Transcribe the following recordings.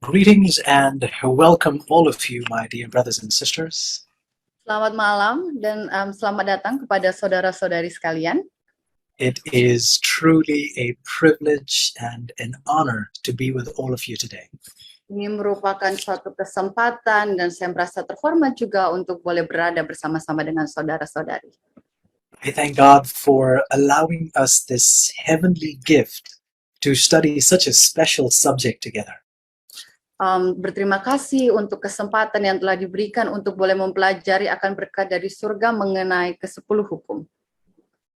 Greetings and welcome all of you, my dear brothers and sisters. Selamat malam dan selamat datang kepada saudara-saudari sekalian. It is truly a privilege and an honor to be with all of you today. Ini merupakan suatu kesempatan dan saya merasa terhormat juga untuk boleh berada bersama-sama dengan saudara-saudari. I thank God for allowing us this heavenly gift to study such a special subject together. Berterima kasih untuk kesempatan yang telah diberikan untuk boleh mempelajari akan berkat dari surga mengenai ke-10 hukum.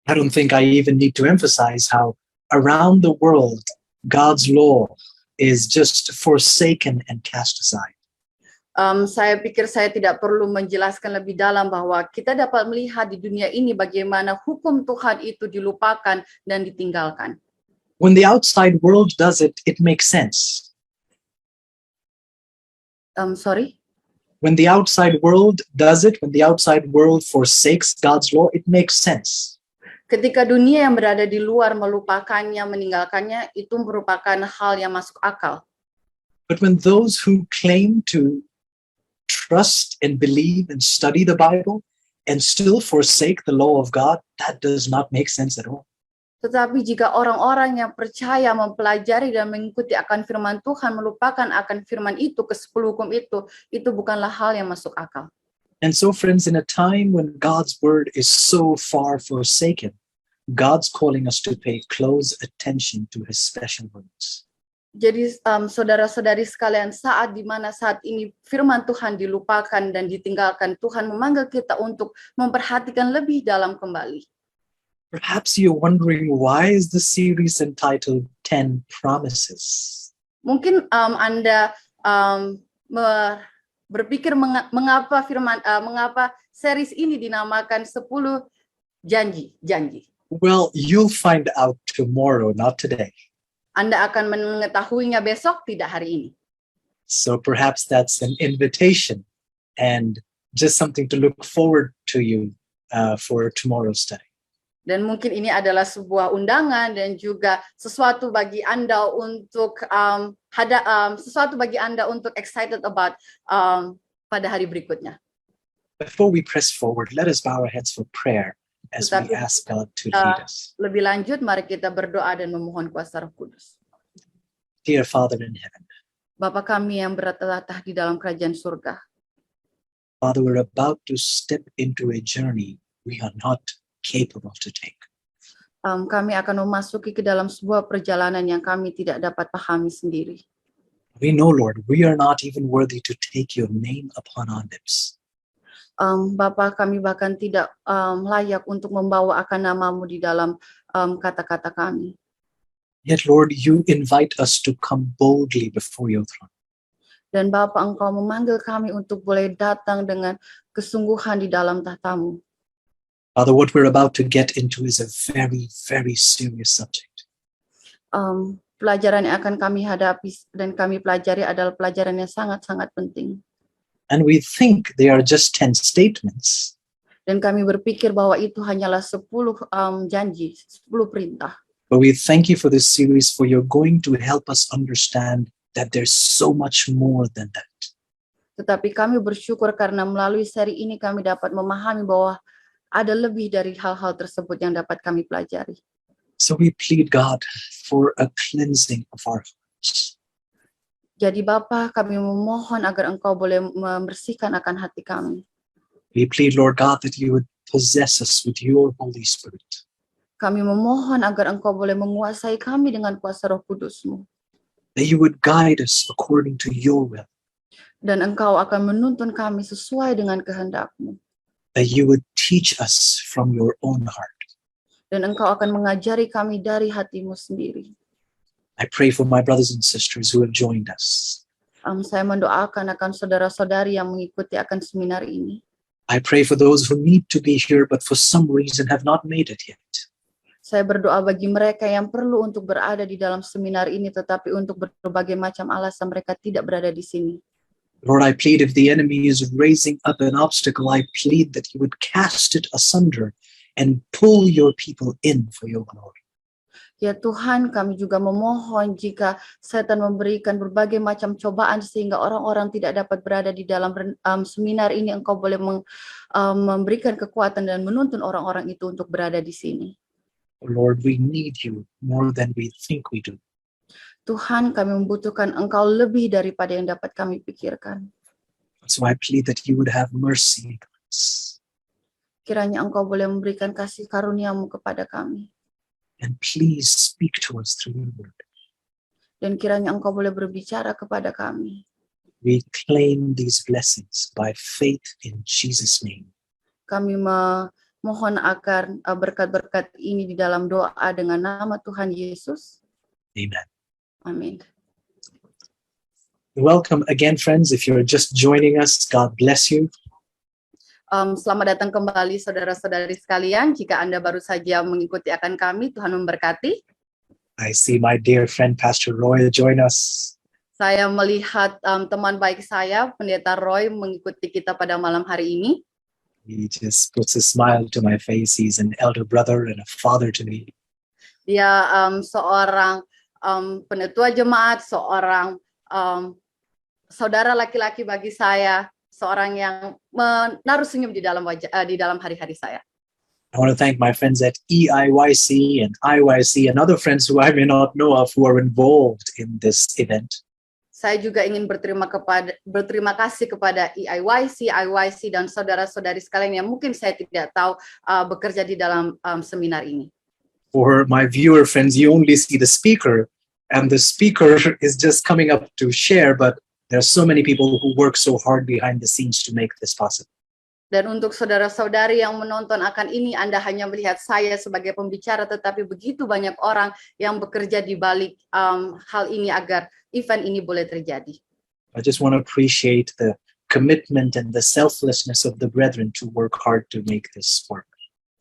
I don't think I even need to emphasize how around the world God's law is just forsaken and cast aside. Saya pikir saya tidak perlu menjelaskan lebih dalam bahwa kita dapat melihat di dunia ini bagaimana hukum Tuhan itu dilupakan dan ditinggalkan. When the outside world does it, it makes sense. When the outside world does it, when the outside world forsakes God's law, it makes sense. Ketika dunia yang berada di luar melupakannya, meninggalkannya, itu merupakan hal yang masuk akal. But when those who claim to trust and believe and study the Bible and still forsake the law of God, that does not make sense at all. Tetapi jika orang-orang yang percaya mempelajari dan mengikuti akan firman Tuhan melupakan akan firman itu, ke-10 hukum itu bukanlah hal yang masuk akal. And so, friends, in a time when God's word is so far forsaken, God's calling us to pay close attention to his special words. Jadi saudara-saudari sekalian, saat ini firman Tuhan dilupakan dan ditinggalkan, Tuhan memanggil kita untuk memperhatikan lebih dalam kembali. Perhaps you're wondering, why is the series entitled 10 Promises? Mungkin Anda berpikir mengapa series ini dinamakan 10 janji. Well, you'll find out tomorrow, not today. Anda akan mengetahuinya besok, tidak hari ini. So perhaps that's an invitation and just something to look forward to you for tomorrow's study. Dan mungkin ini adalah sebuah undangan dan juga sesuatu bagi Anda untuk excited about pada hari berikutnya. Before we press forward, let us bow our heads for prayer as we ask God to lead us. Lebih lanjut, mari kita berdoa dan memohon kuasa Roh Kudus. Dear Father in heaven, Bapa kami yang bertahta di dalam kerajaan surga. Father, we're about to step into a journey we are not capable to take. Kami akan memasuki ke dalam sebuah perjalanan yang kami tidak dapat pahami sendiri. We know, Lord, we are not even worthy to take your name upon our lips. Bapa, kami bahkan tidak layak untuk membawa akan namamu di dalam kata-kata kami. Yet, Lord, you invite us to come boldly before your throne. Dan Bapa, Engkau memanggil kami untuk boleh datang dengan kesungguhan di dalam tahtamu. Father, what we're about to get into is a very, very serious subject. Pelajaran yang akan kami hadapi dan kami pelajari adalah pelajaran yang sangat-sangat penting. And we think they are just 10 statements. Dan kami berpikir bahwa itu hanyalah 10 janji, 10 perintah. But we thank you for this series, for you're going to help us understand that there's so much more than that. Tetapi kami bersyukur karena melalui seri ini kami dapat memahami bahwa ada lebih dari hal-hal tersebut yang dapat kami pelajari. So we plead, God, for a cleansing of our hearts. Jadi Bapa, kami memohon agar Engkau boleh membersihkan akan hati kami. We plead, Lord God, that you would possess us with your Holy Spirit. Kami memohon agar Engkau boleh menguasai kami dengan kuasa Roh Kudus-Mu. That you would guide us according to your will. Dan Engkau akan menuntun kami sesuai dengan kehendak-Mu. That you would teach us from your own heart. Dan Engkau akan mengajari kami dari hati-Mu sendiri. I pray for my brothers and sisters who have joined us. Saya mendoakan akan saudara-saudari yang mengikuti akan seminar ini. I pray for those who need to be here but for some reason have not made it yet. Saya berdoa bagi mereka yang perlu untuk berada di dalam seminar ini tetapi untuk berbagai macam alasan mereka tidak berada di sini. Lord, I plead if the enemy is raising up an obstacle, I plead that you would cast it asunder and pull your people in for your glory. Ya Tuhan, kami juga memohon jika setan memberikan berbagai macam cobaan sehingga orang-orang tidak dapat berada di dalam seminar ini, Engkau boleh memberikan kekuatan dan menuntun orang-orang itu untuk berada di sini. Lord, we need you more than we think we do. Tuhan, kami membutuhkan Engkau lebih daripada yang dapat kami pikirkan. So I plead that you would have mercy on us. Kiranya Engkau boleh memberikan kasih karunia-Mu kepada kami. And please speak to us through your word. Dan kiranya Engkau boleh berbicara kepada kami. We claim these blessings by faith in Jesus' name. Kami memohon agar berkat-berkat ini di dalam doa dengan nama Tuhan Yesus. Amen. Amin. Welcome again, friends. If you're just joining us, God bless you. Selamat datang kembali saudara-saudari sekalian. Jika Anda baru saja mengikuti akan kami, Tuhan memberkati. I see my dear friend Pastor Roy join us. Saya melihat teman baik saya, Pendeta Roy, mengikuti kita pada malam hari ini. He just puts a smile to my face. He's an elder brother and a father to me. Dia seorang penetua jemaat, seorang saudara laki-laki bagi saya, seorang yang menaruh senyum di dalam hari-hari saya. I want to thank my friends at EIYC and IYC and other friends who I may not know of who are involved in this event. Saya juga ingin berterima kasih kepada EIYC, IYC, dan saudara-saudari sekalian yang mungkin saya tidak tahu bekerja di dalam seminar ini. For my viewer friends, you only see the speaker, and the speaker is just coming up to share, but there are so many people who work so hard behind the scenes to make this possible. Dan untuk saudara-saudari yang menonton akan ini, Anda hanya melihat saya sebagai pembicara, tetapi begitu banyak orang yang bekerja di balik hal ini agar event ini boleh terjadi. I just want to appreciate the commitment and the selflessness of the brethren to work hard to make this work.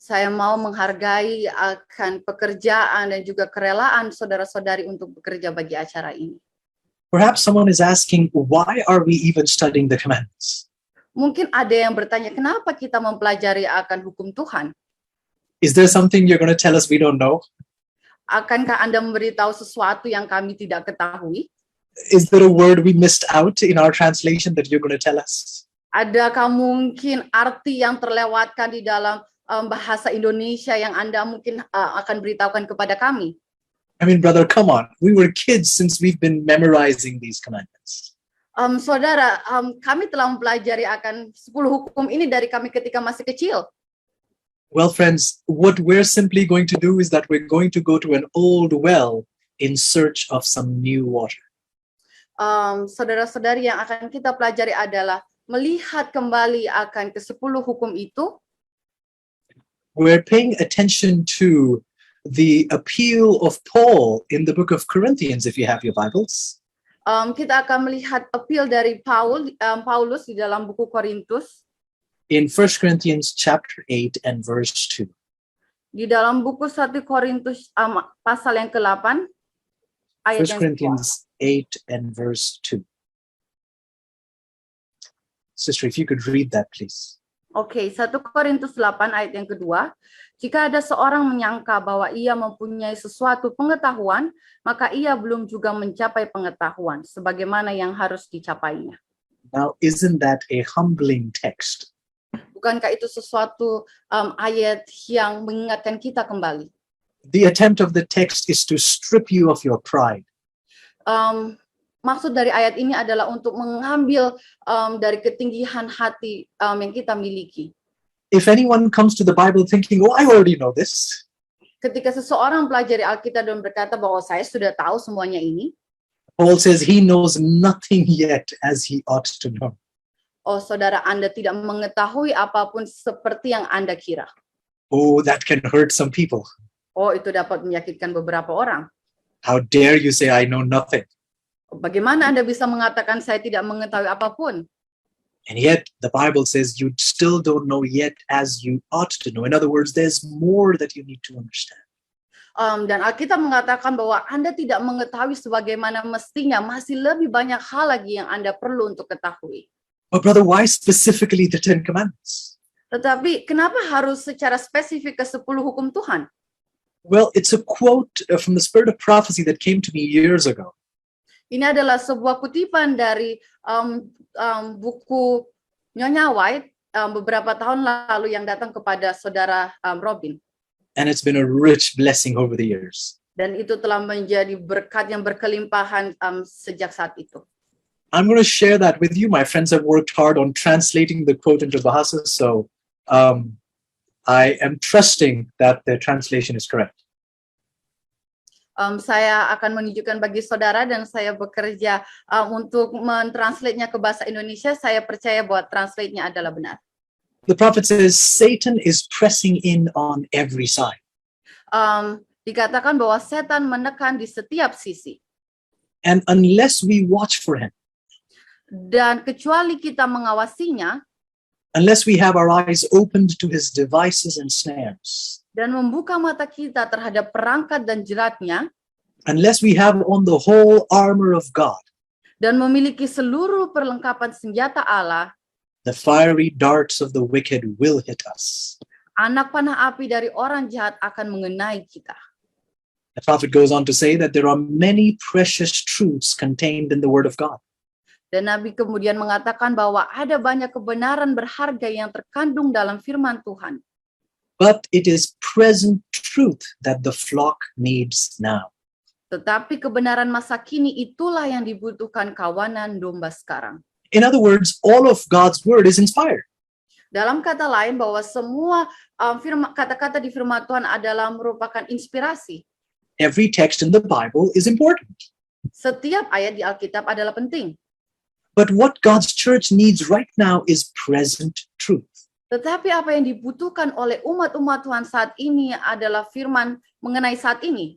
Saya mau menghargai akan pekerjaan dan juga kerelaan saudara-saudari untuk bekerja bagi acara ini. Perhaps someone is asking, why are we even studying the commandments? Mungkin ada yang bertanya, kenapa kita mempelajari akan hukum Tuhan? Is there something you're going to tell us we don't know? Akankah Anda memberitahu sesuatu yang kami tidak ketahui? Is there a word we missed out in our translation that you're going to tell us? Adakah mungkin arti yang terlewatkan di dalam bahasa Indonesia yang Anda mungkin akan beritahukan kepada kami? I mean, brother, come on. We were kids since we've been memorizing these commandments. Saudara, kami telah mempelajari akan 10 hukum ini dari kami ketika masih kecil. Well, friends, what we're simply going to do is that we're going to go to an old well in search of some new water. Saudara-saudari, yang akan kita pelajari adalah melihat kembali akan ke-10 hukum itu. We're paying attention to the appeal of Paul in the book of Corinthians, if you have your Bibles. Kita akan melihat appeal dari Paulus di dalam buku Korintus. In 1 Corinthians chapter 8 and verse 2. Di dalam buku 1 Korintus pasal yang ke-8 ayat 1 Corinthians 8 and verse 2. Sister, if you could read that, please. Oke, 1 Korintus 8 ayat yang kedua. Jika ada seorang menyangka bahwa ia mempunyai sesuatu pengetahuan, maka ia belum juga mencapai pengetahuan sebagaimana yang harus dicapainya. Now, isn't that a humbling text? Bukankah itu sesuatu ayat yang mengingatkan kita kembali? The attempt of the text is to strip you of your pride. Maksud dari ayat ini adalah untuk mengambil dari ketinggian hati yang kita miliki. If anyone comes to the Bible thinking, oh, I already know this. Ketika seseorang pelajari Alkitab dan berkata bahwa saya sudah tahu semuanya ini, Paul says he knows nothing yet as he ought to know. oh saudara, Anda tidak mengetahui apapun seperti yang Anda kira. Oh, that can hurt some people. Oh, itu dapat menyakitkan beberapa orang. How dare you say I know nothing? Bagaimana Anda bisa mengatakan saya tidak mengetahui apapun? And yet the Bible says you still don't know yet as you ought to know. In other words, there's more that you need to understand. Dan Alkitab mengatakan bahwa Anda tidak mengetahui sebagaimana mestinya, masih lebih banyak hal lagi yang Anda perlu untuk ketahui. But brother, why specifically the 10 commandments? Tetapi kenapa harus secara spesifik ke 10 hukum Tuhan? Well, it's a quote from the Spirit of Prophecy that came to me years ago. Ini adalah sebuah kutipan dari buku Nyonya White beberapa tahun lalu yang datang kepada saudara Robin. And it's been a rich blessing over the years. Dan itu telah menjadi berkat yang berkelimpahan sejak saat itu. I'm going to share that with you. My friends have worked hard on translating the quote into Bahasa, so I am trusting that the translation is correct. Saya akan menunjukkan bagi saudara dan saya bekerja untuk mentranslate-nya ke bahasa Indonesia. Saya percaya bahwa translate-nya adalah benar. The prophet says Satan is pressing in on every side. Dikatakan bahwa setan menekan di setiap sisi. And unless we watch for him, Dan kecuali kita mengawasinya unless we have our eyes opened to his devices and snares, dan membuka mata kita terhadap perangkat dan jeratnya, unless we have on the whole armor of God, dan memiliki seluruh perlengkapan senjata Allah, the fiery darts of the wicked will hit us. anak panah api dari orang jahat akan mengenai kita. The prophet goes on to say that there are many precious truths contained in the Word of God. Dan Nabi kemudian mengatakan bahwa ada banyak kebenaran berharga yang terkandung dalam firman Tuhan. But it is present truth that the flock needs now. Tetapi kebenaran masa kini itulah yang dibutuhkan kawanan domba sekarang. In other words, all of God's Word is inspired. Dalam kata lain bahwa semua kata-kata di firman Tuhan adalah merupakan inspirasi. Every text in the Bible is important. Setiap ayat di Alkitab adalah penting. But what God's church needs right now is present truth. Tetapi apa yang dibutuhkan oleh umat-umat Tuhan saat ini adalah firman mengenai saat ini.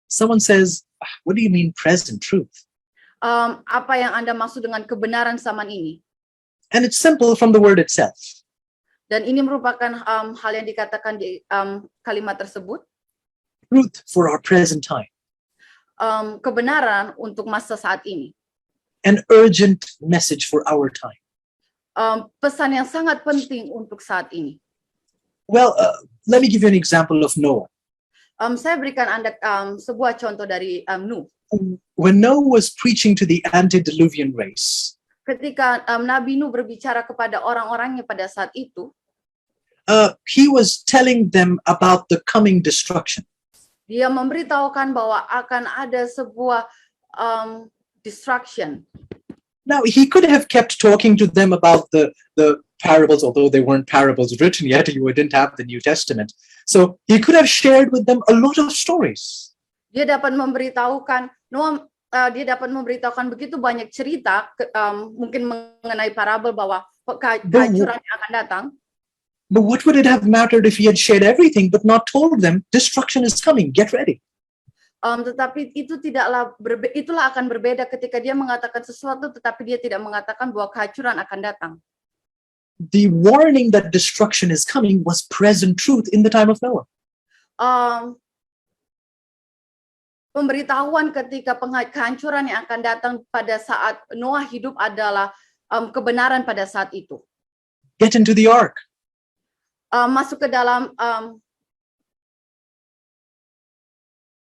Someone says, what do you mean present truth? Apa yang Anda maksud dengan kebenaran zaman ini? And it's simple from the word itself. Dan ini merupakan hal yang dikatakan di kalimat tersebut. Truth for our present time. Kebenaran untuk masa saat ini. An urgent message for our time. Pesan yang sangat penting untuk saat ini. Well, let me give you an example of Noah. Saya berikan Anda sebuah contoh dari Nuh. When Noah was preaching to the antediluvian race, Ketika Nabi Nuh berbicara kepada orang-orangnya pada saat itu, he was telling them about the coming destruction. dia memberitahukan bahwa akan ada sebuah destruction. Now, he could have kept talking to them about the parables, although they weren't parables written yet, you didn't have the New Testament. So he could have shared with them a lot of stories. Dia dapat memberitahukan begitu banyak cerita, mungkin mengenai parabel bahwa kehancuran yang akan datang. But what would it have mattered if he had shared everything but not told them destruction is coming, get ready? Tetapi itu itulah akan berbeda ketika dia mengatakan sesuatu tetapi dia tidak mengatakan bahwa kehancuran akan datang. The warning that destruction is coming was present truth in the time of Noah. Pemberitahuan ketika kehancuran yang akan datang pada saat Noah hidup adalah kebenaran pada saat itu. Get into the ark. Masuk ke dalam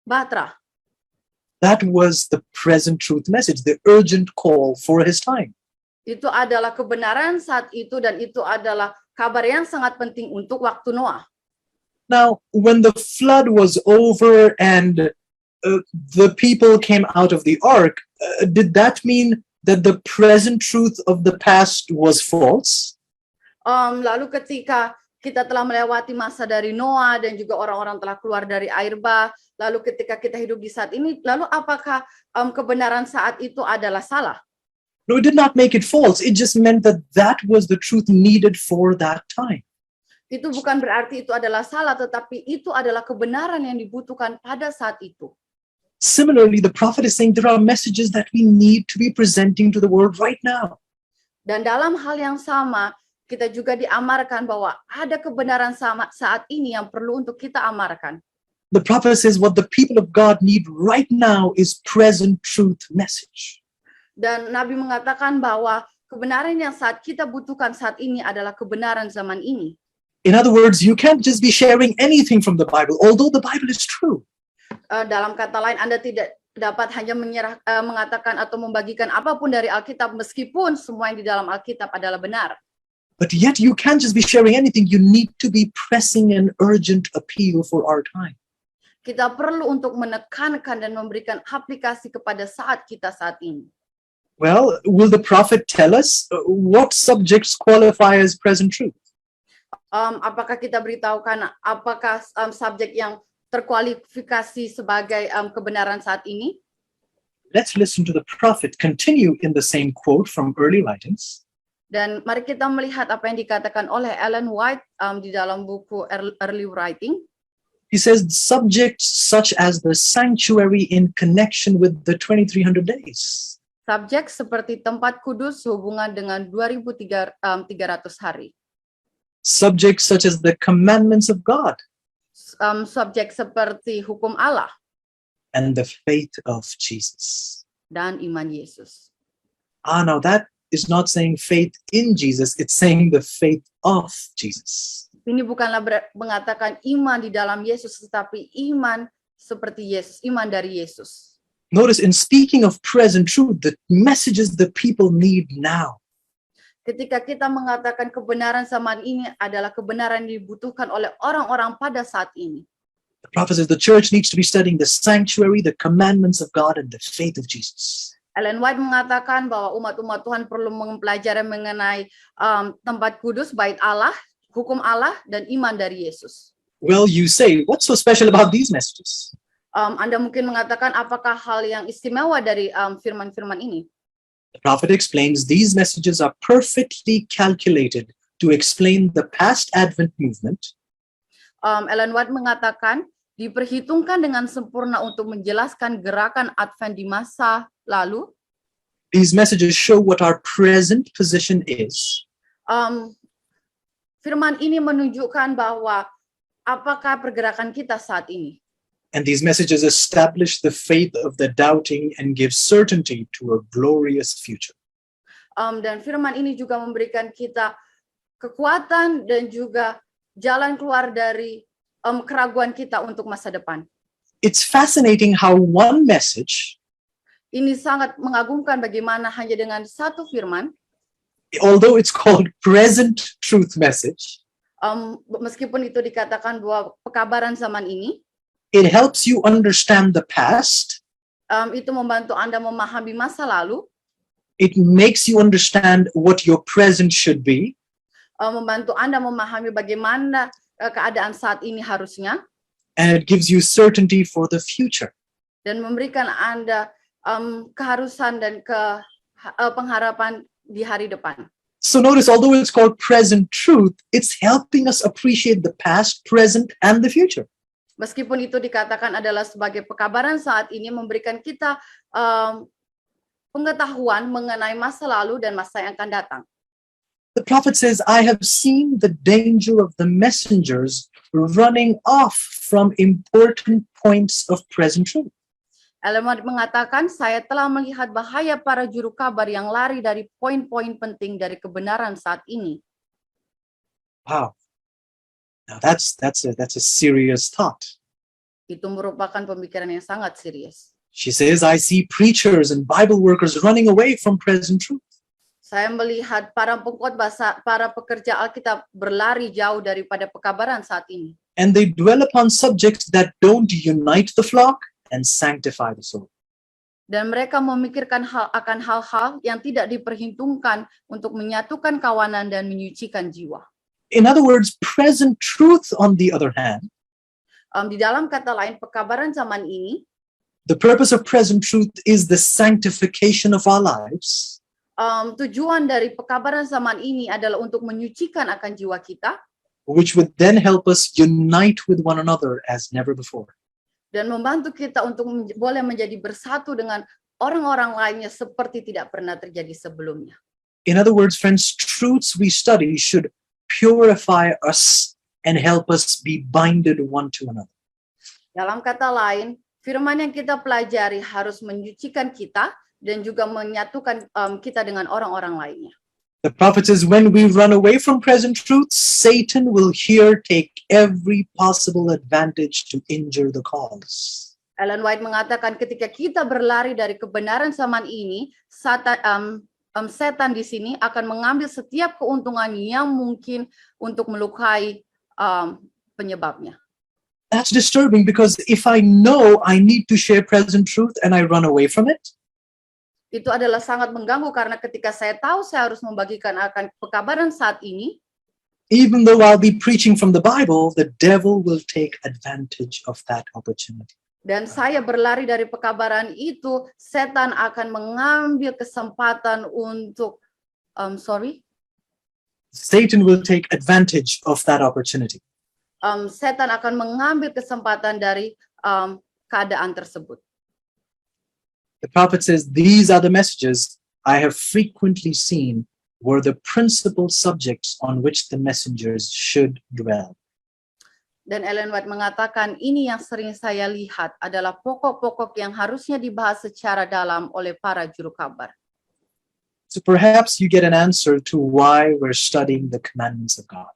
Batra. That was the present truth message, the urgent call for his time. Itu adalah kebenaran saat itu dan itu adalah kabar yang sangat penting untuk waktu Noah. Now, when the flood was over and the people came out of the ark, did that mean that the present truth of the past was false? Lalu ketika kita telah melewati masa dari Noah dan juga orang-orang telah keluar dari air bah, lalu ketika kita hidup di saat ini, lalu apakah kebenaran saat itu adalah salah? No, it did not make it false. It just meant that that was the truth needed for that time. Itu bukan berarti itu adalah salah, tetapi itu adalah kebenaran yang dibutuhkan pada saat itu. Similarly, the prophet is saying there are messages that we need to be presenting to the world right now. Dan dalam hal yang sama, kita juga diamarkan bahwa ada kebenaran sama saat ini yang perlu untuk kita amarkan. The prophet says what the people of God need right now is present truth message. Dan Nabi mengatakan bahwa kebenaran yang saat kita butuhkan saat ini adalah kebenaran zaman ini. In other words, you can't just be sharing anything from the Bible, although the Bible is true. Dalam kata lain, Anda tidak dapat hanya mengatakan atau membagikan apapun dari Alkitab, meskipun semua yang di dalam Alkitab adalah benar. But yet you can't just be sharing anything. You need to be pressing an urgent appeal for our time. Kita perlu untuk menekankan dan memberikan aplikasi kepada saat kita saat ini. Well, will the prophet tell us what subjects qualify as present truth? Apakah kita beritahukan apakah subjek yang terkualifikasi sebagai kebenaran saat ini? Let's listen to the prophet continue in the same quote from early writings. Dan mari kita melihat apa yang dikatakan oleh Ellen White di dalam buku Early Writing. He says subjects such as the sanctuary in connection with the 2300 days. Subjek seperti tempat kudus sehubungan dengan 2300 hari. Subjects such as the commandments of God. Subjek seperti hukum Allah. And the faith of Jesus. Dan iman Yesus. Now that is not saying faith in Jesus, it's saying the faith of Jesus. Ini bukanlah mengatakan iman di dalam Yesus, tetapi iman seperti Yesus, iman dari Yesus. Notice in speaking of present truth, the messages the people need now. Ketika kita mengatakan kebenaran zaman ini adalah kebenaran yang dibutuhkan oleh orang-orang pada saat ini. The prophet says the church needs to be studying the sanctuary, the commandments of God, and the faith of Jesus. Ellen White mengatakan bahwa umat-umat Tuhan perlu mempelajari mengenai tempat kudus, bait Allah, hukum Allah, dan iman dari Yesus. Well, you say, what's so special about these messages? Anda mungkin mengatakan apakah hal yang istimewa dari firman-firman ini? The prophet explains these messages are perfectly calculated to explain the past Advent movement. Ellen White mengatakan diperhitungkan dengan sempurna untuk menjelaskan gerakan Advent di masa lalu. These messages show what our present position is. Firman ini menunjukkan bahwa apakah pergerakan kita saat ini. And these messages establish the faith of the doubting and give certainty to a glorious future. Dan firman ini juga memberikan kita kekuatan dan juga jalan keluar dari keraguan kita untuk masa depan. It's fascinating how one message, Ini sangat mengagumkan bagaimana hanya dengan satu firman, although it's called present truth message, meskipun itu dikatakan bahwa pekabaran zaman ini, it helps you understand the past. Itu membantu Anda memahami masa lalu. It makes you understand what your present should be. Membantu Anda memahami bagaimana keadaan saat ini harusnya. And it gives you certainty for the future. Dan memberikan Anda keharusan dan pengharapan di hari depan. So notice, although it's called present truth, it's helping us appreciate the past, present, and the future. Meskipun itu dikatakan adalah sebagai pekabaran saat ini, memberikan kita pengetahuan mengenai masa lalu dan masa yang akan datang. The prophet says, I have seen the danger of the messengers running off from important points of present truth. Ellen White mengatakan, saya telah melihat bahaya para juru kabar yang lari dari poin-poin penting dari kebenaran saat ini. Wow. Now that's a serious thought. Itu merupakan pemikiran yang sangat serius. She says, I see preachers and Bible workers running away from present truth. Saya melihat para pengkhotbah, para pekerja Alkitab berlari jauh daripada pekabaran saat ini. And they dwell upon subjects that don't unite the flock and sanctify the soul. Dan mereka memikirkan akan hal-hal yang tidak diperhitungkan untuk menyatukan kawanan dan menyucikan jiwa. In other words, present truth, on the other hand, Di dalam kata lain, pekabaran zaman ini, the purpose of present truth is the sanctification of our lives. Tujuan dari pekabaran zaman ini adalah untuk menyucikan akan jiwa kita, which would then help us unite with one another as never before. dan membantu kita untuk boleh menjadi bersatu dengan orang-orang lainnya seperti tidak pernah terjadi sebelumnya. In other words, friends, truths we study should purify us and help us be binded one to another. Dalam kata lain, firman yang kita pelajari harus menyucikan kita dan juga menyatukan kita dengan orang-orang lainnya. The prophet says, when we run away from present truth, Satan will here take every possible advantage to injure the cause. Ellen White mengatakan ketika kita berlari dari kebenaran zaman ini, setan di sini akan mengambil setiap keuntungan yang mungkin untuk melukai penyebabnya. That's disturbing because if I know I need to share present truth and I run away from it, Itu adalah sangat mengganggu karena ketika saya tahu saya harus membagikan akan pekabaran saat ini, even though I'll be preaching from the Bible, the devil will take advantage of that opportunity. dan saya berlari dari pekabaran itu, setan akan mengambil kesempatan untuk Satan will take advantage of that opportunity. Setan akan mengambil kesempatan dari keadaan tersebut. The prophet says, these are the messages I have frequently seen were the principal subjects on which the messengers should dwell. Dan Ellen White mengatakan ini yang sering saya lihat adalah pokok-pokok yang harusnya dibahas secara dalam oleh para juru kabar. So perhaps you get an answer to why we're studying the commandments of God.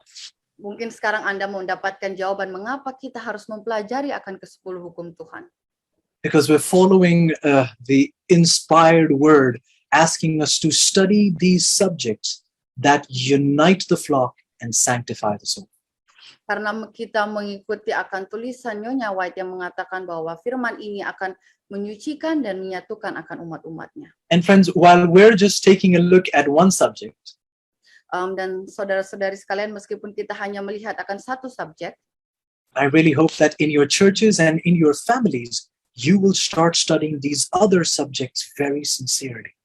Mungkin sekarang Anda mendapatkan jawaban mengapa kita harus mempelajari akan ke-10 hukum Tuhan. Because we're following the inspired word, asking us to study these subjects that unite the flock and sanctify the soul. Karena kita mengikuti akan tulisan Nyonya White yang mengatakan bahwa firman ini akan menyucikan dan menyatukan akan umat-umatnya. And friends, while we're just taking a look at one subject, Dan saudara-saudari sekalian, meskipun kita hanya melihat akan satu subjek, I really hope that in your churches and in your families, you will start studying these other subjects very sincerely.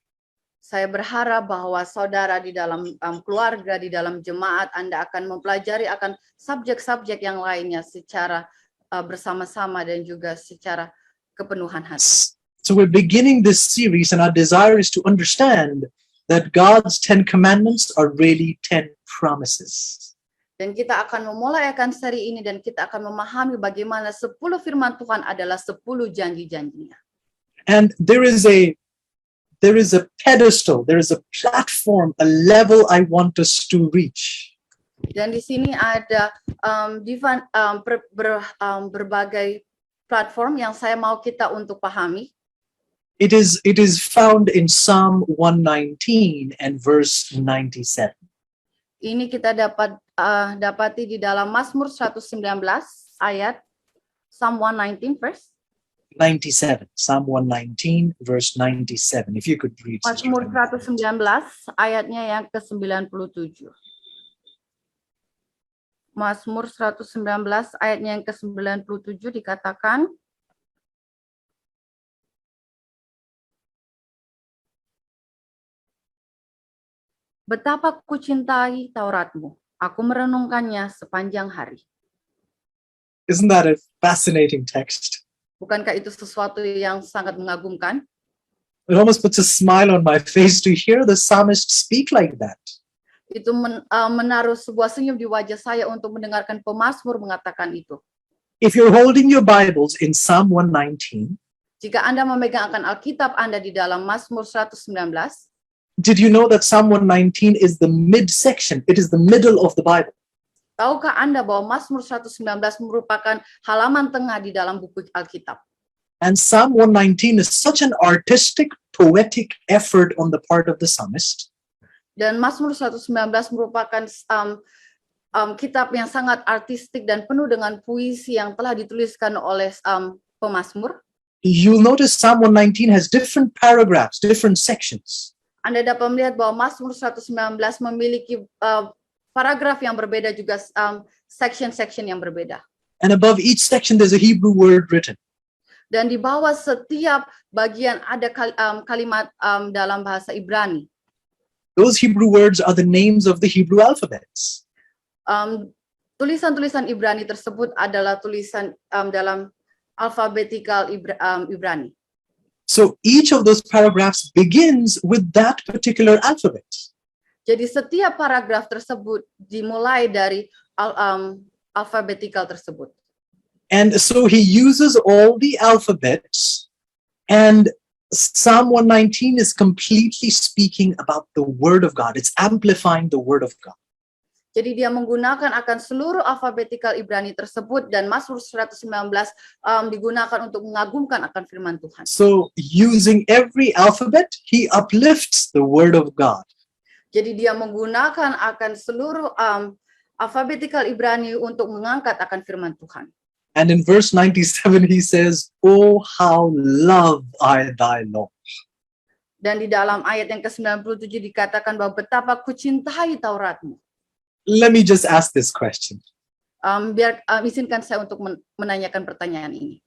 saya berharap bahwa saudara di dalam keluarga, di dalam jemaat, Anda akan mempelajari akan subjek-subjek yang lainnya secara bersama-sama dan juga secara kepenuhan hati. So we're beginning this series, and our desire is to understand that God's 10 commandments are really 10 promises. Dan kita akan memulai akan seri ini dan kita akan memahami bagaimana 10 firman Tuhan adalah 10 janji-janjinya. And there is a pedestal, there is a platform, a level I want us to reach. Dan di sini ada berbagai platform yang saya mau kita untuk pahami. It is found in Psalm 119 and verse 97. Ini kita dapati di dalam Mazmur 119 ayat Psalm 119 verse 97. Psalm 119 verse 97. If you could read. Mazmur 119 ayatnya yang ke-97. Mazmur 119 ayatnya yang ke-97 dikatakan, betapa kucintai Tauratmu, aku merenungkannya sepanjang hari. Isn't that a fascinating text? Bukankah itu sesuatu yang sangat mengagumkan? It almost puts a smile on my face to hear the psalmist speak like that. Itu menaruh sebuah senyum di wajah saya untuk mendengarkan pemazmur mengatakan itu. If you're holding your Bibles in Psalm 119, jika Anda memegang akan Alkitab Anda di dalam Mazmur 119, did you know that Psalm 119 is the midsection? It is the middle of the Bible. Tahukah Anda bahwa Mazmur 119 merupakan halaman tengah di dalam buku Alkitab? And Psalm 119 is such an artistic, poetic effort on the part of the psalmist. Dan Mazmur 119 merupakan kitab yang sangat artistik dan penuh dengan puisi yang telah dituliskan oleh pemazmur. You'll notice Psalm 119 has different paragraphs, different sections. Anda dapat melihat bahwa Mazmur 119 memiliki paragraf yang berbeda juga section-section yang berbeda. And above each section there's a Hebrew word written. Dan di bawah setiap bagian ada kalimat dalam bahasa Ibrani. Those Hebrew words are the names of the Hebrew alphabets. Tulisan-tulisan Ibrani tersebut adalah tulisan dalam alfabetikal Ibrani. So each of those paragraphs begins with that particular alphabet. Jadi setiap paragraf tersebut dimulai dari alfabetikal tersebut. And so he uses all the alphabets, and Psalm 119 is completely speaking about the Word of God. It's amplifying the Word of God. Jadi dia menggunakan akan seluruh alfabetikal Ibrani tersebut dan Mazmur 119 digunakan untuk mengagumkan akan firman Tuhan. So using every alphabet, he uplifts the Word of God. Jadi dia menggunakan akan seluruh alfabetikal Ibrani untuk mengangkat akan firman Tuhan. And in verse 97, he says, "Oh, how love I thy law." Dan di dalam ayat yang ke-97 dikatakan bahwa betapa kucintai Tauratmu. Let me just ask this question. Izinkan saya untuk menanyakan pertanyaan ini.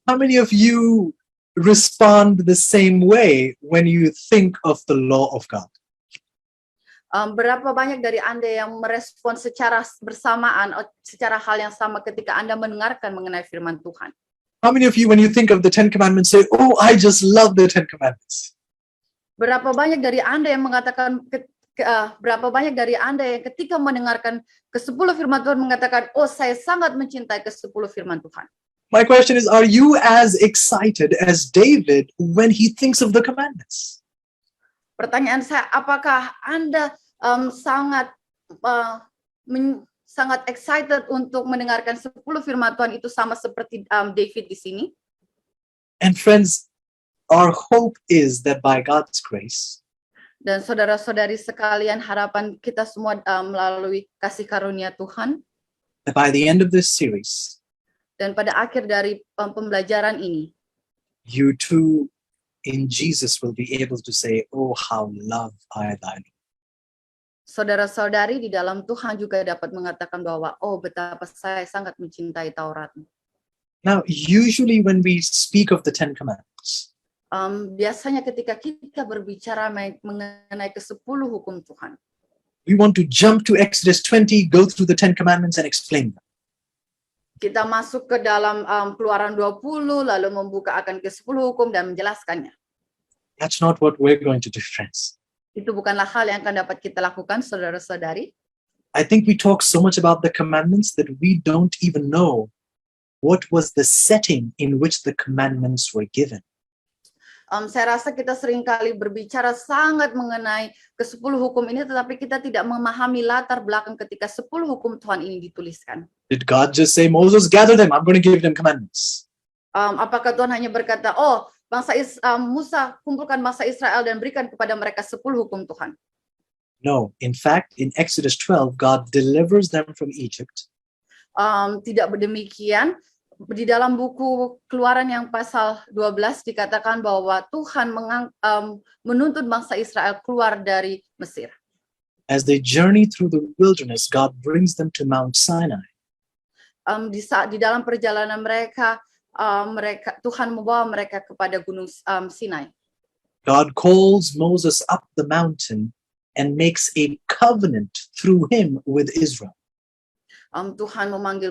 How many of you respond the same way when you think of the law of God? Berapa banyak dari Anda yang merespon secara bersamaan, secara hal yang sama ketika Anda mendengarkan mengenai firman Tuhan? How many of you, when you think of the Ten Commandments, say, "Oh, I just love the Ten Commandments"? Berapa banyak dari Anda yang mengatakan, berapa banyak dari Anda yang ketika mendengarkan ke-10 firman Tuhan mengatakan, oh saya sangat mencintai ke-10 firman Tuhan. My question is, are you as excited as David when he thinks of the commandments? Pertanyaan saya, apakah Anda sangat excited untuk mendengarkan 10 firman Tuhan itu sama seperti David di sini? And friends, our hope is that by God's grace, dan saudara-saudari sekalian, harapan kita semua melalui kasih karunia Tuhan, that by the end of this series, dan pada akhir dari pembelajaran ini, you too in Jesus will be able to say, "Oh, how love I thy law." Saudara-saudari di dalam Tuhan juga dapat mengatakan bahwa, oh betapa saya sangat mencintai Taurat-Mu. Now, usually when we speak of the Ten Commandments, biasanya ketika kita berbicara mengenai ke-10 hukum Tuhan, we want to jump to Exodus 20, go through the Ten Commandments and explain them. kita masuk ke dalam Keluaran 20, lalu membuka akan ke-10 hukum dan menjelaskannya. That's not what we're going to do, friends. Itu bukanlah hal yang akan dapat kita lakukan, saudara-saudari. I think we talk so much about the commandments that we don't even know what was the setting in which the commandments were given. Saya rasa kita seringkali berbicara sangat mengenai ke-10 hukum ini, tetapi kita tidak memahami latar belakang ketika 10 hukum Tuhan ini dituliskan. Did God just say, "Moses, gather them, I'm going to give them commandments"? Apakah Tuhan hanya berkata, oh Musa, kumpulkan bangsa Israel dan berikan kepada mereka 10 hukum Tuhan? No, in fact, in Exodus 12, God delivers them from Egypt. Tidak demikian. Di dalam buku Keluaran yang pasal 12 dikatakan bahwa Tuhan menuntut bangsa Israel keluar dari Mesir. As they journey through the wilderness, God brings them to Mount Sinai. Di dalam perjalanan mereka, Tuhan membawa mereka kepada Gunung Sinai. God calls Moses up the mountain and makes a covenant through him with Israel. Tuhan memanggil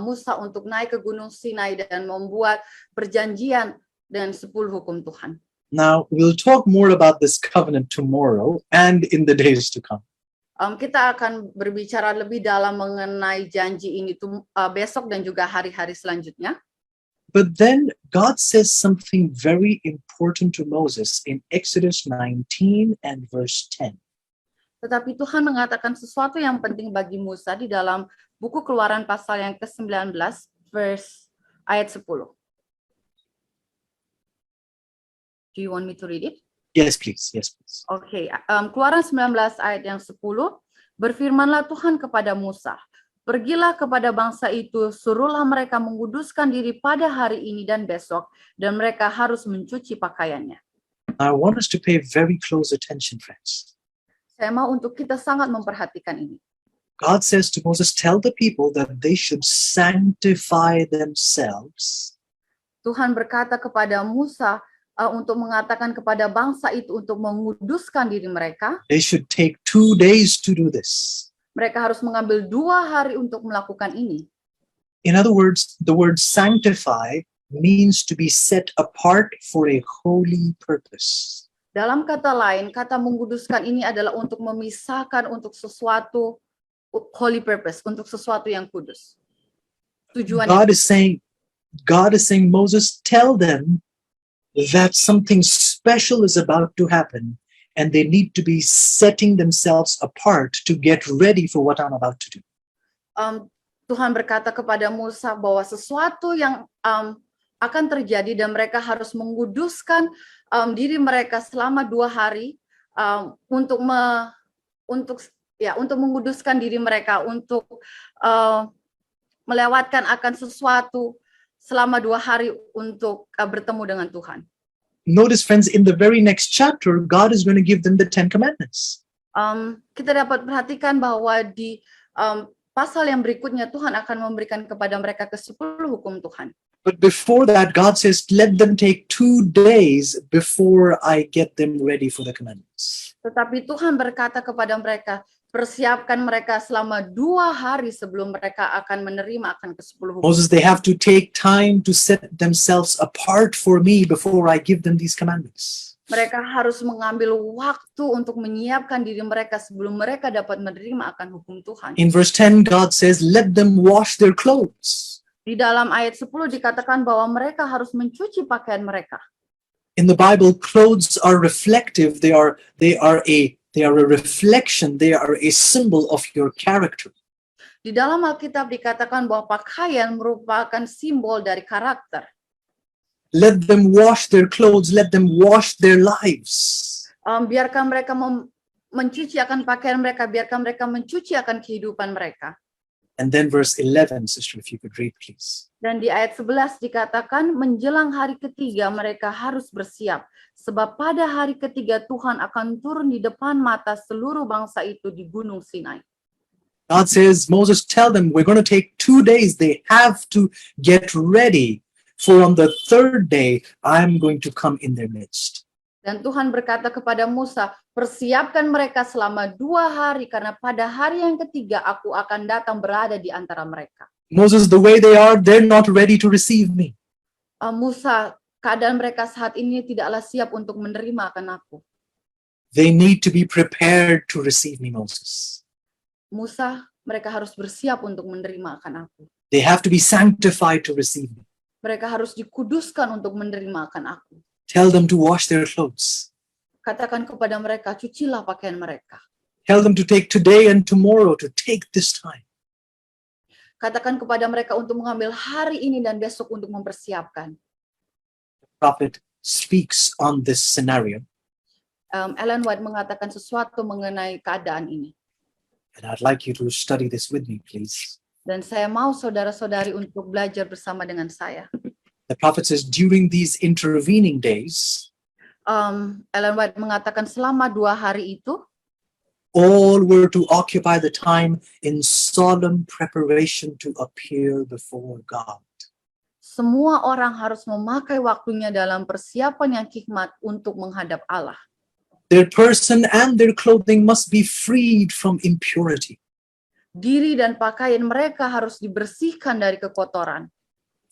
Musa untuk naik ke Gunung Sinai dan membuat perjanjian dan 10 hukum Tuhan. Now, we'll talk more about this covenant tomorrow and in the days to come. Kita akan berbicara lebih dalam mengenai janji ini besok dan juga hari-hari selanjutnya. But then God says something very important to Moses in Exodus 19 and verse 10. Tetapi Tuhan mengatakan sesuatu yang penting bagi Musa di dalam buku Keluaran pasal yang ke-19 ayat 10. Do you want me to read it? Yes, please. Yes, please. Okay. Keluaran 19 ayat yang 10. Berfirmanlah Tuhan kepada Musa, pergilah kepada bangsa itu, suruhlah mereka menguduskan diri pada hari ini dan besok, dan mereka harus mencuci pakaiannya. I want us to pay very close attention, friends. Saya mau untuk kita sangat memperhatikan ini. God says to Moses, tell the people that they should sanctify themselves. Tuhan berkata kepada Musa untuk mengatakan kepada bangsa itu untuk menguduskan diri mereka. They should take 2 days to do this. Mereka harus mengambil 2 hari untuk melakukan ini. In other words, the word sanctify means to be set apart for a holy purpose. Dalam kata lain, kata menguduskan ini adalah untuk memisahkan untuk sesuatu holy purpose, untuk sesuatu yang kudus. Tujuan God is saying, Moses, tell them that something special is about to happen, and they need to be setting themselves apart to get ready for what I'm about to do. Tuhan berkata kepada Musa bahwa sesuatu yang akan terjadi dan mereka harus menguduskan diri mereka selama 2 hari untuk menguduskan diri mereka untuk melewatkan akan sesuatu selama 2 hari untuk bertemu dengan Tuhan. Notice, friends, in the very next chapter, God is going to give them the 10 commandments. Kita dapat perhatikan bahwa di pasal yang berikutnya Tuhan akan memberikan kepada mereka ke-10 hukum Tuhan. But before that, God says, let them take 2 days before I get them ready for the commandments. Tetapi Tuhan berkata kepada mereka, persiapkan mereka selama 2 hari sebelum mereka akan menerima akan ke-10 hukum. Moses, they have to take time to set themselves apart for me before I give them these commandments. Mereka harus mengambil waktu untuk menyiapkan diri mereka sebelum mereka dapat menerima akan hukum Tuhan. In verse 10, God says, let them wash their clothes. Di dalam ayat 10 dikatakan bahwa mereka harus mencuci pakaian mereka. In the Bible, clothes are reflective. They are a reflection. They are a symbol of your character. Di dalam Alkitab dikatakan bahwa pakaian merupakan simbol dari karakter. Let them wash their clothes. Let them wash their lives. Biarkan mereka mencuci akan pakaian mereka, biarkan mereka mencuci akan kehidupan mereka. And then verse 11, sister, if you could read, please. Dan di ayat 11 dikatakan, menjelang hari ketiga mereka harus bersiap. Sebab pada hari ketiga Tuhan akan turun di depan mata seluruh bangsa itu di Gunung Sinai. God says, Moses, tell them we're going to take 2 days. They have to get ready. For on the 3rd day, I'm going to come in their midst. Dan Tuhan berkata kepada Musa, persiapkan mereka selama 2 hari, karena pada hari yang ketiga aku akan datang berada di antara mereka. Moses, the way they are, they're not ready to receive me. Musa, keadaan mereka saat ini tidaklah siap untuk menerima akan aku. They need to be prepared to receive me, Moses. Musa, mereka harus bersiap untuk menerima akan aku. They have to be sanctified to receive me. Mereka harus dikuduskan untuk menerima akan aku. Tell them to wash their clothes. Katakan kepada mereka, cucilah pakaian mereka. Tell them to take today and tomorrow to take this time. Katakan kepada mereka untuk mengambil hari ini dan besok untuk mempersiapkan. The prophet speaks on this scenario. Ellen White mengatakan sesuatu mengenai keadaan ini. And I'd like you to study this with me, please. Dan saya mau saudara-saudari untuk belajar bersama dengan saya. The prophet says, during these intervening days, Ellen White mengatakan selama 2 hari itu, all were to occupy the time in solemn preparation to appear before God. semua orang harus memakai waktunya dalam persiapan yang hikmat untuk menghadap Allah. Their person and their clothing must be freed from impurity. Diri dan pakaian mereka harus dibersihkan dari kekotoran.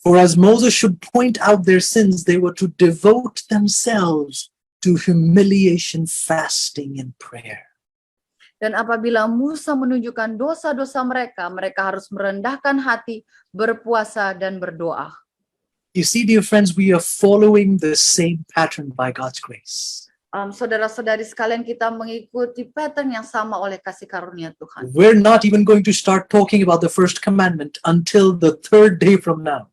For as Moses should point out their sins, they were to devote themselves to humiliation, fasting, and prayer. Dan apabila Musa menunjukkan dosa-dosa mereka, mereka harus merendahkan hati, berpuasa, dan berdoa. You see, dear friends, we are following the same pattern by God's grace. Saudara-saudari sekalian, kita mengikuti pattern yang sama oleh kasih karunia Tuhan. We're not even going to start talking about the first commandment until the 3rd day from now.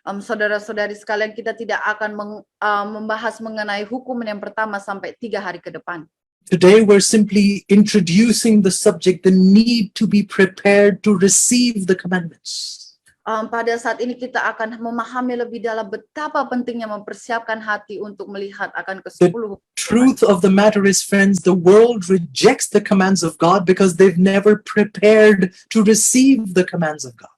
Saudara-saudari sekalian, kita tidak akan membahas mengenai hukum yang pertama sampai 3 hari ke depan. Today, we're simply introducing the subject, the need to be prepared to receive the commandments. Pada saat ini kita akan memahami lebih dalam betapa pentingnya mempersiapkan hati untuk melihat akan ke-10 hukum. Truth of the matter is, friends, the world rejects the commands of God because they've never prepared to receive the commands of God.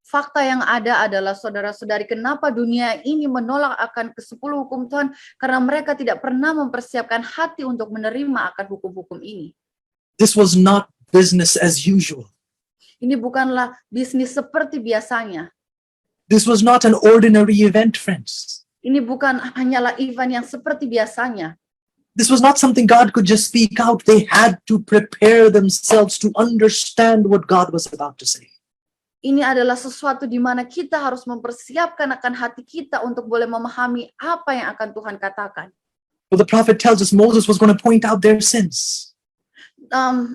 Fakta yang ada adalah, saudara-saudari, kenapa dunia ini menolak akan ke-10 hukum Tuhan? Karena mereka tidak pernah mempersiapkan hati untuk menerima akan hukum-hukum ini. This was not business as usual. Ini bukanlah bisnis seperti biasanya. This was not an ordinary event, friends. Ini bukan hanyalah event yang seperti biasanya. This was not something God could just speak out. They had to prepare themselves to understand what God was about to say. Ini adalah sesuatu di mana kita harus mempersiapkan akan hati kita untuk boleh memahami apa yang akan Tuhan katakan. Well, the prophet tells us Moses was going to point out their sins.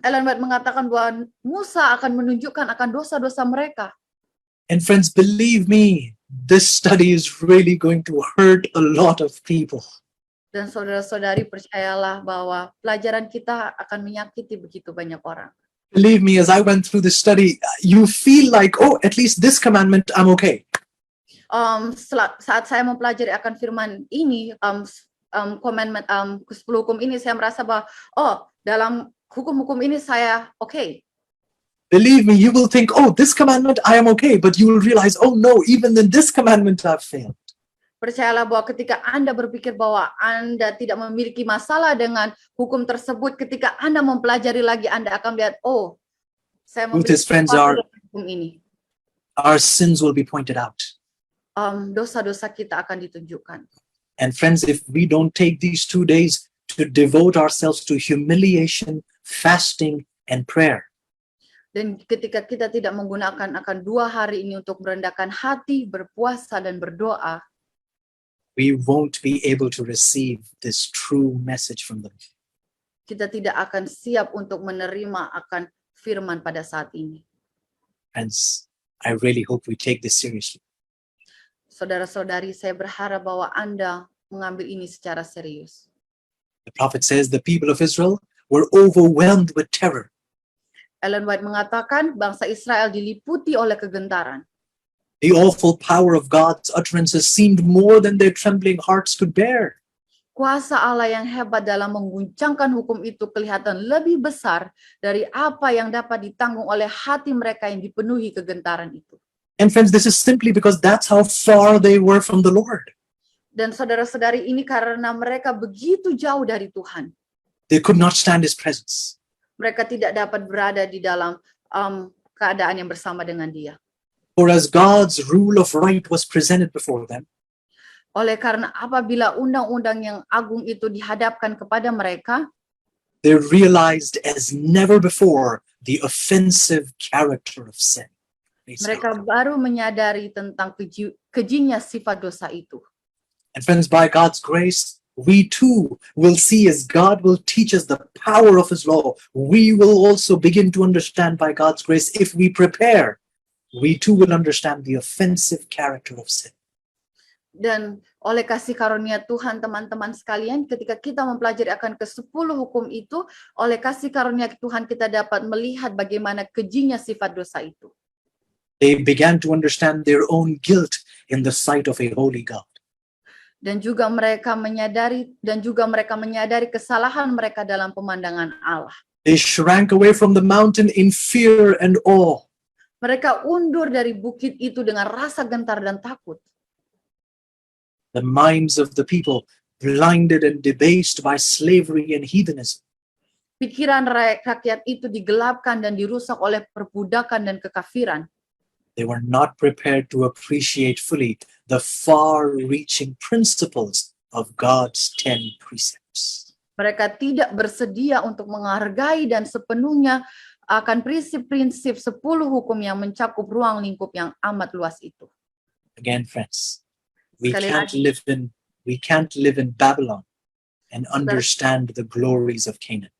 Ellen White mengatakan bahwa Musa akan menunjukkan akan dosa-dosa mereka. And friends, believe me, this study is really going to hurt a lot of people. Dan saudara-saudari percayalah bahwa pelajaran kita akan menyakiti begitu banyak orang. Believe me, as I went through this study, you feel like, oh, at least this commandment, I'm okay. Saat saya mempelajari akan firman ini, commandment 10 hukum ini, saya merasa bahwa dalam hukum-hukum ini saya okay. Believe me, you will think, oh, this commandment, I am okay. But you will realize, oh no, even in this commandment, I've failed. Percayalah bahwa ketika Anda berpikir bahwa Anda tidak memiliki masalah dengan hukum tersebut, ketika Anda mempelajari lagi, Anda akan melihat, oh, saya memiliki friends, masalah dengan hukum ini. Our sins will be pointed out. Dosa-dosa kita akan ditunjukkan. And friends, if we don't take these 2 days to devote ourselves to humiliation, fasting, and prayer, dan ketika kita tidak menggunakan akan 2 hari ini untuk merendahkan hati, berpuasa, dan berdoa, we won't be able to receive this true message from them. Kita tidak akan siap untuk menerima akan firman pada saat ini. Friends, I really hope we take this seriously. Saudara-saudari, saya berharap bahwa Anda mengambil ini secara serius. The prophet says the people of Israel were overwhelmed with terror. Ellen White mengatakan bangsa Israel diliputi oleh kegentaran. The awful power of God's utterances seemed more than their trembling hearts could bear. Kuasa Allah yang hebat dalam mengguncangkan hukum itu kelihatan lebih besar dari apa yang dapat ditanggung oleh hati mereka yang dipenuhi kegentaran itu. And friends, this is simply because that's how far they were from the Lord. Dan saudara-saudari, ini karena mereka begitu jauh dari Tuhan. They could not stand his presence. Mereka tidak dapat berada di dalam keadaan yang bersama dengan Dia. For as God's rule of right was presented before them, Oleh karena apabila undang-undang yang agung itu dihadapkan kepada mereka, they realized as never before the offensive character of sin. mereka baru menyadari tentang kejinya sifat dosa itu. And friends, by God's grace, we too will see as God will teach us the power of his law. We will also begin to understand by God's grace, if we prepare, we too will understand the offensive character of sin. Dan oleh kasih karunia Tuhan, teman-teman sekalian, ketika kita mempelajari akan ke-10 hukum itu, oleh kasih karunia Tuhan kita dapat melihat bagaimana kejinya sifat dosa itu. They began to understand their own guilt in the sight of a holy God. Dan juga mereka menyadari kesalahan mereka dalam pemandangan Allah. They shrank away from the mountain in fear and awe. Mereka undur dari bukit itu dengan rasa gentar dan takut. The minds of the people blinded and debased by slavery and heathenism. Pikiran rakyat itu digelapkan dan dirusak oleh perbudakan dan kekafiran. They were not prepared to appreciate fully the far-reaching principles of God's 10 precepts. Mereka tidak bersedia untuk menghargai dan sepenuhnya akan prinsip-prinsip 10 hukum yang mencakup ruang lingkup yang amat luas itu. Again, friends, we Sekali can't live in Babylon and understand the glories of Canaan.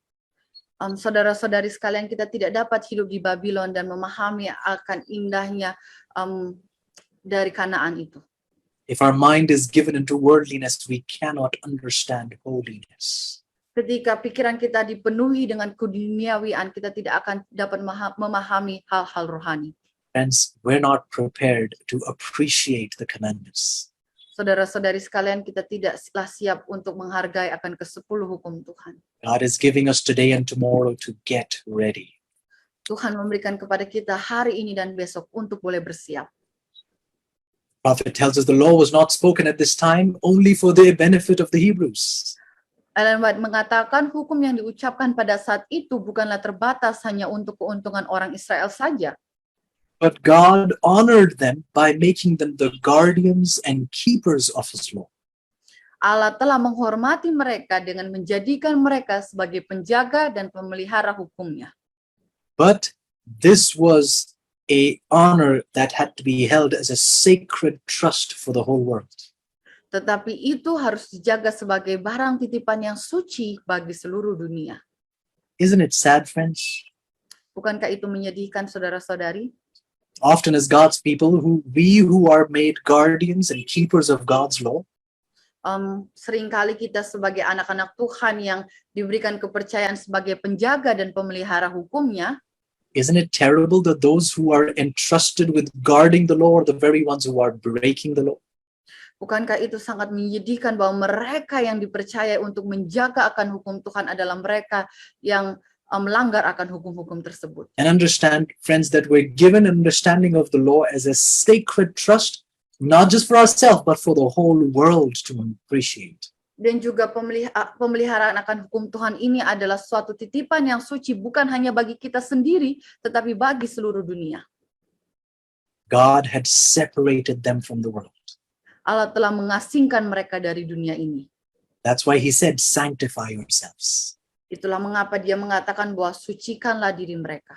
Saudara-saudari sekalian, kita tidak dapat hidup di Babylon dan memahami akan indahnya dari Kanaan itu. If our mind is given into worldliness, we cannot understand holiness. Ketika pikiran kita dipenuhi dengan keduniawian, kita tidak akan dapat memahami hal-hal rohani. Friends, we're not prepared to appreciate the commandments. Saudara-saudari sekalian, kita tidaklah siap untuk menghargai akan ke-10 hukum Tuhan. God is giving us today and tomorrow to get ready. Tuhan memberikan kepada kita hari ini dan besok untuk boleh bersiap. Prophet tells us the law was not spoken at this time only for the benefit of the Hebrews. Ellen White mengatakan hukum yang diucapkan pada saat itu bukanlah terbatas hanya untuk keuntungan orang Israel saja. But God honored them by making them the guardians and keepers of his law. Allah telah menghormati mereka dengan menjadikan mereka sebagai penjaga dan pemelihara hukumnya. But this was a honor that had to be held as a sacred trust for the whole world. Tetapi itu harus dijaga sebagai barang titipan yang suci bagi seluruh dunia. Isn't it sad, friends? Bukankah itu menyedihkan, saudara-saudari? Often as God's people, who are made guardians and keepers of God's law, Seringkali kita sebagai anak-anak Tuhan yang diberikan kepercayaan sebagai penjaga dan pemelihara hukumnya, isn't it terrible that those who are entrusted with guarding the law are the very ones who are breaking the law? bukankah itu sangat menyedihkan bahwa mereka yang dipercaya untuk menjaga akan hukum Tuhan adalah mereka yang melanggar akan hukum-hukum tersebut. And understand, friends, that we're given an understanding of the law as a sacred trust, not just for ourselves, but for the whole world to appreciate. Dan juga pemeliharaan akan hukum Tuhan ini adalah suatu titipan yang suci bukan hanya bagi kita sendiri, tetapi bagi seluruh dunia. God had separated them from the world. Allah telah mengasingkan mereka dari dunia ini. That's why he said, sanctify yourselves. Itulah mengapa dia mengatakan bahwa sucikanlah diri mereka.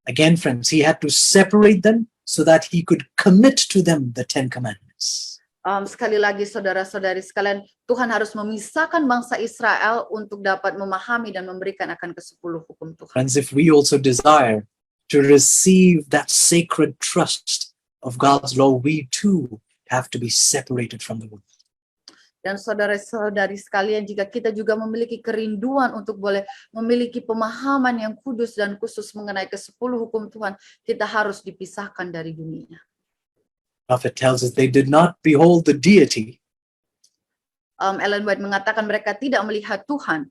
Again, friends, he had to separate them so that he could commit to them the 10 Commandments. Sekali lagi saudara-saudari sekalian, Tuhan harus memisahkan bangsa Israel untuk dapat memahami dan memberikan akan ke-10 hukum Tuhan. Friends, if we also desire to receive that sacred trust of God's law, we too have to be separated from the world. Dan saudara-saudari sekalian, jika kita juga memiliki kerinduan untuk boleh memiliki pemahaman yang kudus dan khusus mengenai ke-10 hukum Tuhan, kita harus dipisahkan dari dunia. Prophet tells us they did not behold the deity, Ellen White mengatakan mereka tidak melihat Tuhan,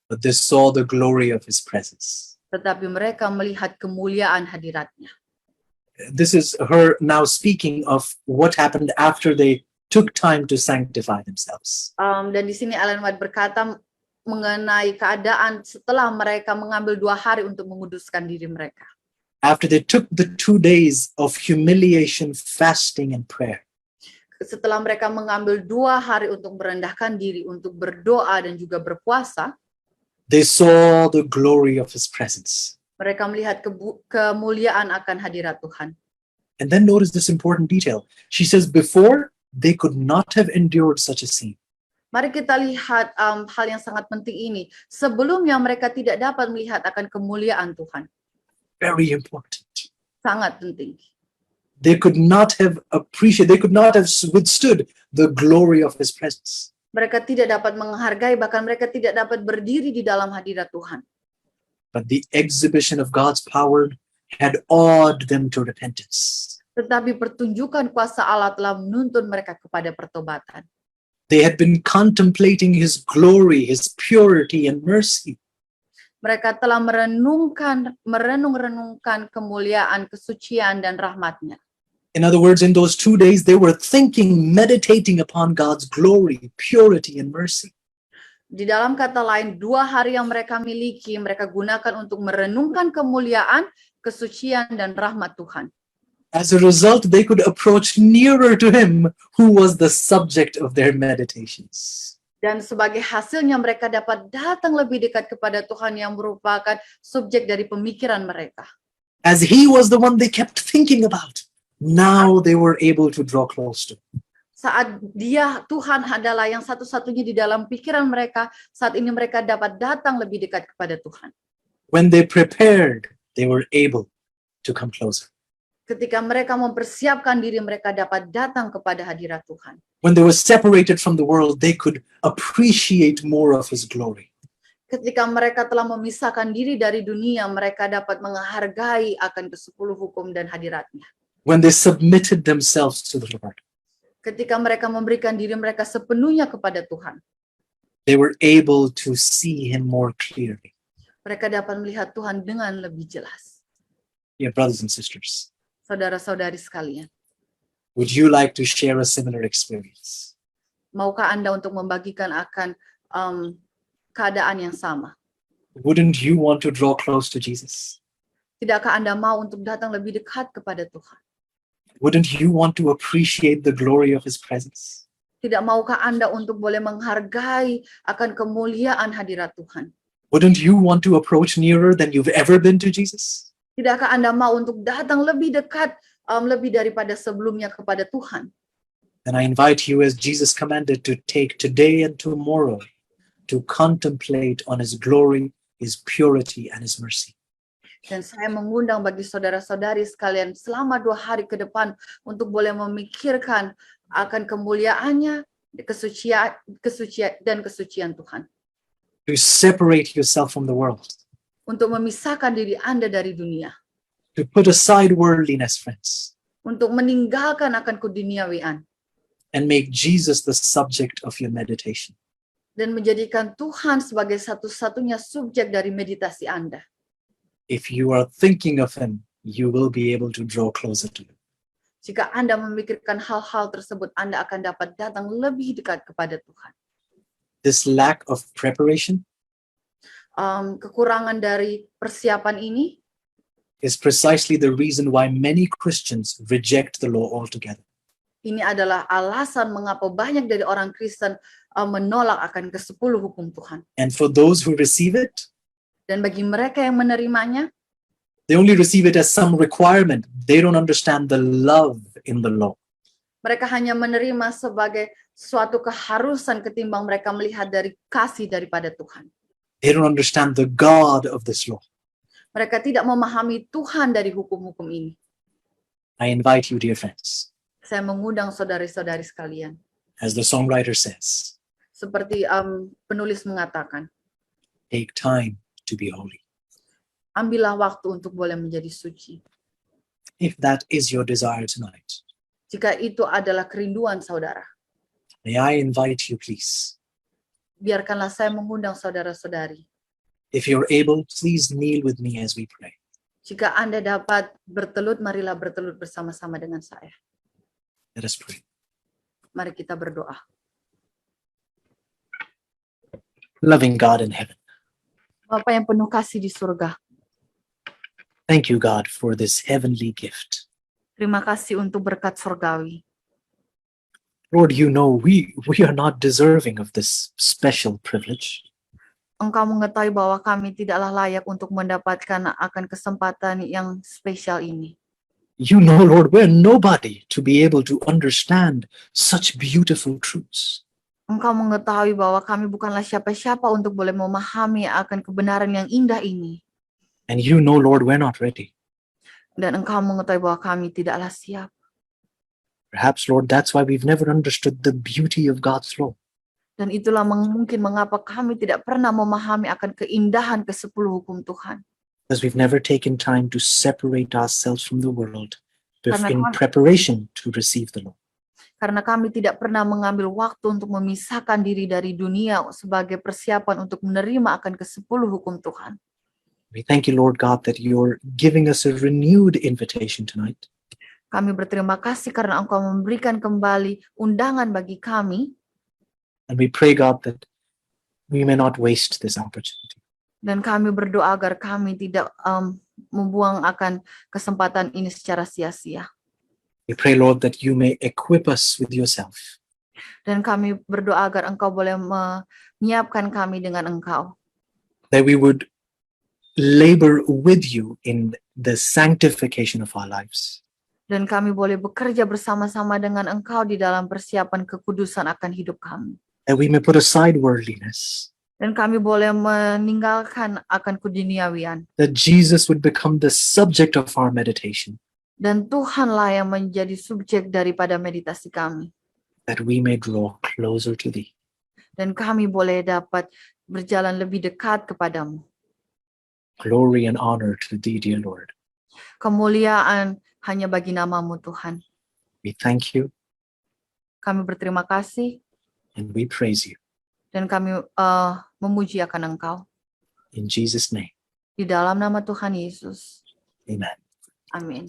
but they saw the glory of his presence. tetapi mereka melihat kemuliaan hadiratnya. This is her now speaking of what happened after they took time to sanctify themselves. Dan di sini Ellen White berkata mengenai keadaan setelah mereka mengambil 2 hari untuk menguduskan diri mereka. After they took the 2 days of humiliation, fasting, and prayer, Setelah mereka mengambil 2 hari untuk merendahkan diri, untuk berdoa dan juga berpuasa, they saw the glory of his presence. mereka melihat kemuliaan akan hadirat Tuhan. And then notice this important detail. She says, before, they could not have endured such a scene. Mari kita lihat hal yang sangat penting ini. Sebelumnya mereka tidak dapat melihat akan kemuliaan Tuhan. Very important. Sangat penting. They could not have withstood the glory of his presence. Mereka tidak dapat menghargai, bahkan mereka tidak dapat berdiri di dalam hadirat Tuhan. But the exhibition of God's power had awed them to repentance. Tetapi pertunjukan kuasa Allah telah menuntun mereka kepada pertobatan. They had been contemplating his glory, his purity, and mercy. Mereka telah merenung-renungkan kemuliaan, kesucian, dan rahmat-Nya. In other words, in those 2 days, they were thinking, meditating upon God's glory, purity, and mercy. Di dalam kata lain, 2 hari yang mereka miliki, mereka gunakan untuk merenungkan kemuliaan, kesucian, dan rahmat Tuhan. As a result, they could approach nearer to him who was the subject of their meditations. Dan sebagai hasilnya mereka dapat datang lebih dekat kepada Tuhan yang merupakan subjek dari pemikiran mereka. As he was the one they kept thinking about, now they were able to draw close to him. Saat Tuhan adalah yang satu-satunya di dalam pikiran mereka, saat ini mereka dapat datang lebih dekat kepada Tuhan. When they prepared, they were able to come closer. Ketika mereka mempersiapkan diri, mereka dapat datang kepada hadirat Tuhan. When they were separated from the world, they could appreciate more of his glory. Ketika mereka telah memisahkan diri dari dunia, mereka dapat menghargai akan ke-10 hukum dan hadirat-Nya. When they submitted themselves to the Lord, Ketika mereka memberikan diri mereka sepenuhnya kepada Tuhan, they were able to see him more clearly. mereka dapat melihat Tuhan dengan lebih jelas. Dear brothers and sisters, Saudara-saudari sekalian, would you like to share a similar experience? maukah Anda untuk membagikan akan keadaan yang sama? Wouldn't you want to draw close to Jesus? Tidakkah Anda mau untuk datang lebih dekat kepada Tuhan? Wouldn't you want to appreciate the glory of his presence? Tidak maukah Anda untuk boleh menghargai akan kemuliaan hadirat Tuhan? Wouldn't you want to approach nearer than you've ever been to Jesus? Tidakkah Anda mau untuk datang lebih dekat, lebih daripada sebelumnya kepada Tuhan? And I invite you, as Jesus commanded, to take today and tomorrow to contemplate on his glory, his purity, and his mercy. Dan saya mengundang bagi saudara-saudari sekalian selama 2 hari ke depan untuk boleh memikirkan akan kemuliaannya, kesucian Tuhan. To separate yourself from the world. Untuk memisahkan diri Anda dari dunia. To put aside worldliness, friends. Untuk meninggalkan akan keduniawian. And make Jesus the subject of your meditation. Dan menjadikan Tuhan sebagai satu-satunya subjek dari meditasi Anda. If you are thinking of him, you will be able to draw closer to him. Jika Anda memikirkan hal-hal tersebut, Anda akan dapat datang lebih dekat kepada Tuhan. This lack of preparation kekurangan dari persiapan ini is precisely the reason why many Christians reject the law altogether. Ini adalah alasan mengapa banyak dari orang Kristen menolak akan ke-10 hukum Tuhan. And for those who receive it, Dan bagi mereka yang menerimanya, they only receive it as some requirement. They don't understand the love in the law. mereka hanya menerima sebagai suatu keharusan ketimbang mereka melihat dari kasih daripada Tuhan. They don't understand the God of this law. Mereka tidak memahami Tuhan dari hukum-hukum ini. I invite you, dear friends, Saya mengundang saudari-saudari sekalian, as the songwriter says, seperti penulis mengatakan, take time to be holy. ambillah waktu untuk boleh menjadi suci. If that is your desire tonight, Jika itu adalah kerinduan saudara, may I invite you, please, biarkanlah saya mengundang saudara-saudari. if you're able, please kneel with me as we pray. Jika Anda dapat bertelut, marilah bertelut bersama-sama dengan saya. Let us pray. Mari kita berdoa. Loving God in heaven, Bapa yang penuh kasih di surga, thank you, God, for this heavenly gift. terima kasih untuk berkat surgawi. Lord, you know we are not deserving of this special privilege. Engkau mengetahui bahwa kami tidaklah layak untuk mendapatkan akan kesempatan yang spesial ini. You know, Lord, we're nobody to be able to understand such beautiful truths. Engkau mengetahui bahwa kami bukanlah siapa-siapa untuk boleh memahami akan kebenaran yang indah ini. And you know, Lord, we're not ready. Dan engkau mengetahui bahwa kami tidaklah siap. Perhaps, Lord, that's why we've never understood the beauty of God's law. Dan itulah mungkin mengapa kami tidak pernah memahami akan keindahan ke-10 hukum Tuhan. Because we've never taken time to separate ourselves from the world Karena in kami- preparation to receive the law. Karena kami tidak pernah mengambil waktu untuk memisahkan diri dari dunia sebagai persiapan untuk menerima akan ke-10 hukum Tuhan. We thank you, Lord God, that you're giving us a renewed invitation tonight. Kami berterima kasih karena Engkau memberikan kembali undangan bagi kami, And we pray, God, that we may not waste this opportunity. dan kami berdoa agar kami tidak membuang akan kesempatan ini secara sia-sia. We pray, Lord, that you may equip us with yourself, Dan kami berdoa agar Engkau boleh menyiapkan kami dengan Engkau. that we would labor with you in the sanctification of our lives. Dan kami boleh bekerja bersama-sama dengan Engkau di dalam persiapan kekudusan akan hidup kami. That we may put aside worldliness, Dan kami boleh meninggalkan akan keduniawian. that Jesus would become the subject of our meditation, Dan Tuhanlah yang menjadi subjek daripada meditasi kami. that we may draw closer to thee. Dan kami boleh dapat berjalan lebih dekat kepadamu. Glory and honor to thee, dear Lord. Kemuliaan hanya bagi namamu Tuhan. We thank you Kami berterima kasih and we praise you. dan kami memuji akan Engkau. In Jesus' name, Di dalam nama Tuhan Yesus. amen. Amin.